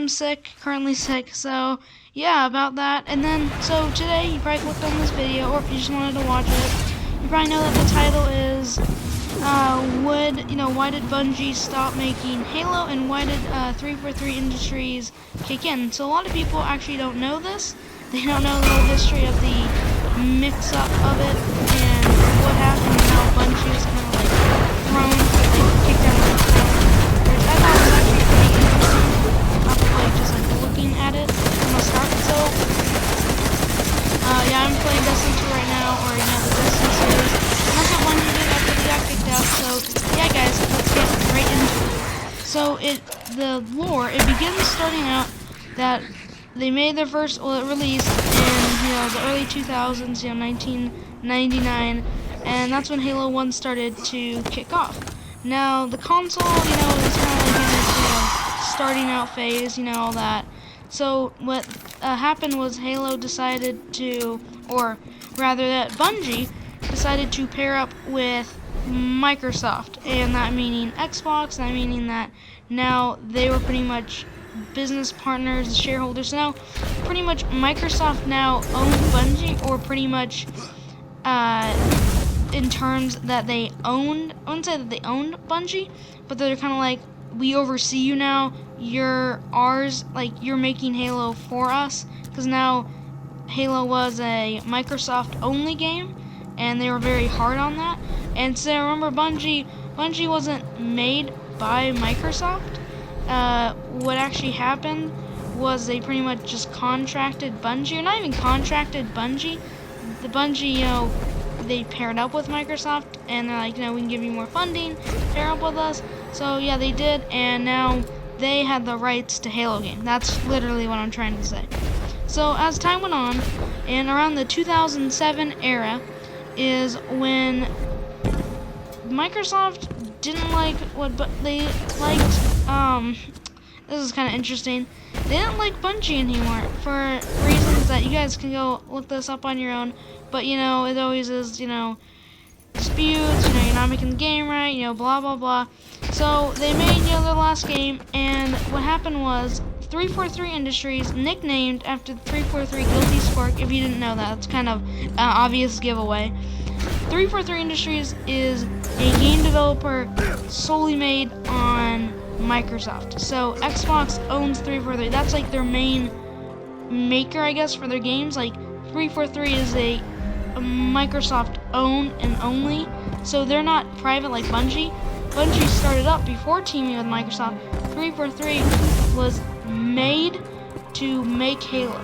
I'm sick, currently sick, so yeah, about that. And then, so today, you probably clicked on this video, or if you just wanted to watch it, you probably know that the title is, why did Bungie stop making Halo, and why did 343 Industries kick in? So a lot of people actually don't know this. They don't know the whole history of the mix-up of it, and what happened, and how Bungie was kind of like thrown, kicked out of the throne. Which I thought was actually pretty interesting, after like just like looking at it from the start. So, yeah, I'm playing Destiny 2 right now, or the Destiny series. And that's what Bungie did after they got kicked out. So, yeah, guys, let's get right into it. So, the lore, it begins starting out that they made their first, well, it released in, the early 2000s, 1999, and that's when Halo 1 started to kick off. Now, the console, was kind of like in its, starting out phase, all that. So, what happened was Halo decided to, or rather that Bungie decided to pair up with Microsoft, and that meaning Xbox, that meaning that now they were pretty much business partners, shareholders. So now, pretty much Microsoft now owns Bungie, or pretty much in terms that they owned, I wouldn't say that they owned Bungie, but they're kind of like, we oversee you now, you're ours, like you're making Halo for us, because now Halo was a Microsoft only game, and they were very hard on that. And so remember, Bungie wasn't made by Microsoft. What actually happened was they pretty much just contracted Bungie, or not even contracted Bungie. The Bungie, they paired up with Microsoft, and they're like, we can give you more funding, pair up with us. So yeah, they did, and now they had the rights to Halo game. That's literally what I'm trying to say. So as time went on, and around the 2007 era is when Microsoft didn't like but they liked, this is kind of interesting, they didn't like Bungie anymore for reasons that you guys can go look this up on your own, but it always is, disputes, you're not making the game right, blah blah blah. So they made, their last game, and what happened was 343 Industries, nicknamed after 343 Guilty Spark. If you didn't know that, it's kind of obvious giveaway. 343 Industries is a game developer solely made on Microsoft. So Xbox owns 343. That's like their main maker, I guess, for their games. Like 343 is a Microsoft own and only. So they're not private like Bungie. Bungie started up before teaming with Microsoft. 343 was made to make Halo.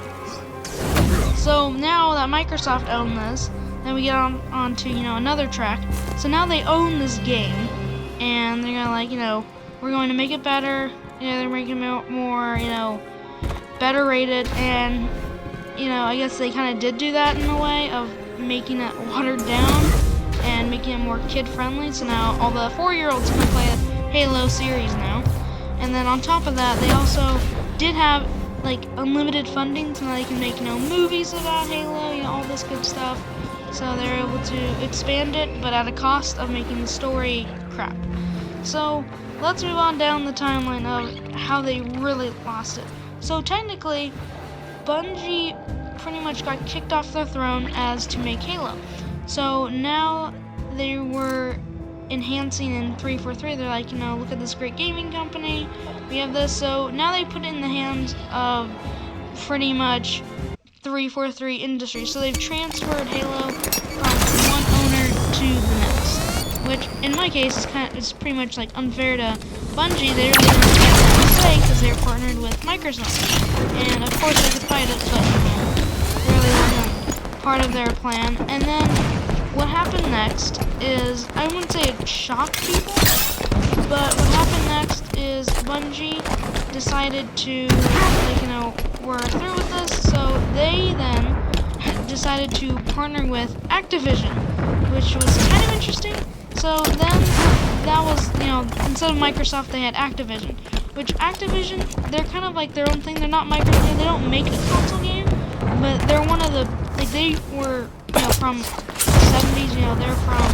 So now that Microsoft owned this, then we get on to, another track. So now they own this game, and they're gonna we're going to make it better. They're making it more, better rated, and, I guess they kind of did do that in a way of making it watered down and making it more kid-friendly. So now all the 4-year-olds can play the Halo series now. And then on top of that, they also did have, like, unlimited funding, so now they can make, movies about Halo, all this good stuff. So they're able to expand it, but at a cost of making the story crap. So let's move on down the timeline of how they really lost it. So technically, Bungie pretty much got kicked off their throne as to make Halo. So now they were enhancing in 343. They're like, look at this great gaming company. We have this. So now they put it in the hands of pretty much 343 Industries. So they've transferred Halo from one owner to the next, which in my case is pretty much like unfair to Bungie. They really didn't get what to say because they're partnered with Microsoft, and of course they could fight it, but really wasn't part of their plan. And then what happened next is, I wouldn't say it shocked people, but what happened next is Bungie decided to, we're through with this, so they then decided to partner with Activision, which was kind of interesting. So then that was, instead of Microsoft, they had Activision, which Activision, they're kind of like their own thing. They're not Microsoft, they don't make a console game, but they're one of the, they were, from the 70s, they're from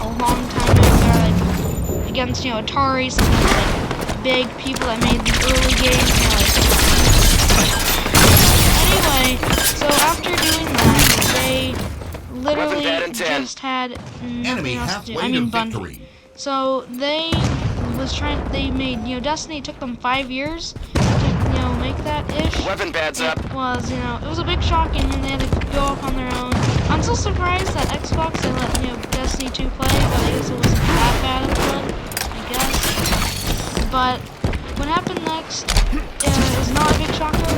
a long time ago. They're like against, Atari, some of the like, big people that made the early games, like anyway, so after doing that, they literally just had nothing else to do. I mean, Bungie. So they made, Destiny took them 5 years to, make that ish. Weapon pads up. It was, it was a big shock, and they had to go up on their own. I'm still surprised that Xbox, they let, Destiny 2 play, but I guess it wasn't that bad of fun, I guess. But what happened next is not a big shocker.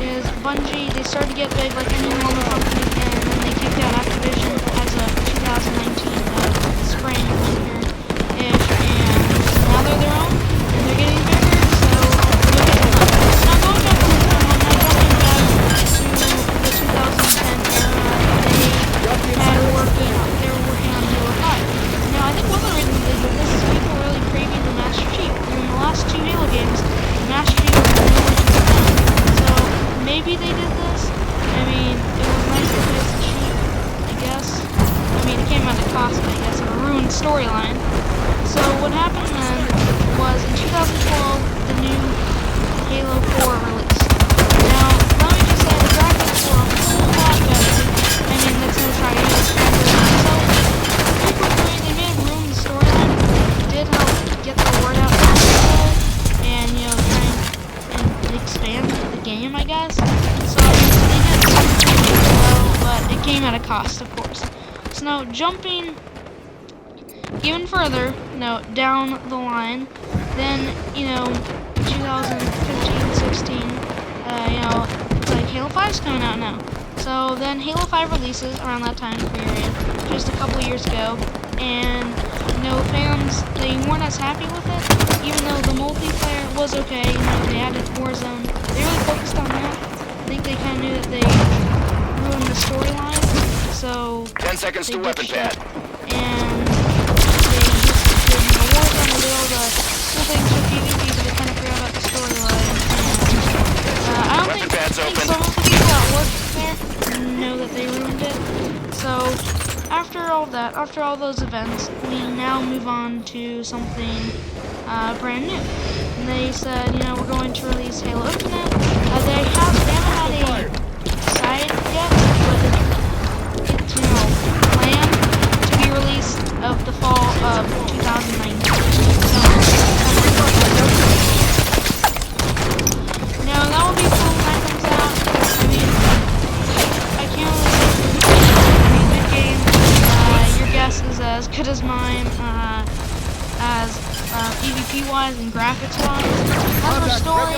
Is Bungie, they started to get big like any normal company, and then they kicked out Activision as of 2019 spring, winter-ish, and now they're their own, and they're getting bigger, so look at them. Now going back to the 2010 era, they were working on Halo 5. Now I think one of the reasons they did this is people were really craving the Master Chief. In the last 2 Halo games, the Master Chief was really so maybe they did this. I mean, it was nice to play as a cheat, I guess. I mean, it came at a cost, I guess, of a ruined storyline. So what happened then was in 2012, the new Halo 4 released. Now, let me just say, the graphics were a whole lot better. I mean, that's no try. It was kind of so they made room in the storyline. It did help get the word out and, try and expand the game, I guess. So they did something well, but it came at a cost, of course. So now, jumping even further, down the line, then, 2015, 16, it's like Halo 5's coming out now. So then Halo 5 releases around that time period, just a couple years ago, and, fans, they weren't as happy with it, even though the multiplayer was okay, they added Warzone. They really focused on that. I think they kind of knew that they ruined the storyline, so 10 seconds to weapon pad. And they just did Warzone a little, the cool things for PvP, but they kind of forgot about the storyline. And, I don't think some of the people that worked there know that they ruined it. So after all that, after all those events, we now move on to something brand new. And they said, we're going to release Halo Infinite. They haven't had a site yet, but it's, planned to be released of the fall of 2019. Now that will be cool when that comes out. I mean, I can't really say it's a good game. Your guess is as good as mine, as PvP-wise and graphics-wise. As for story,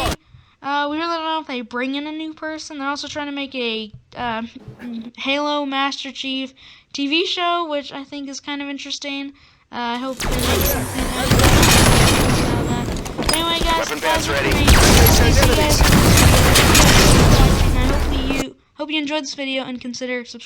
we really don't know if they bring in a new person. They're also trying to make a Halo Master Chief TV show, which I think is kind of interesting. I hope they make something out of that. Anyway, guys, that's ready. I hope you enjoyed this video and consider subscribing.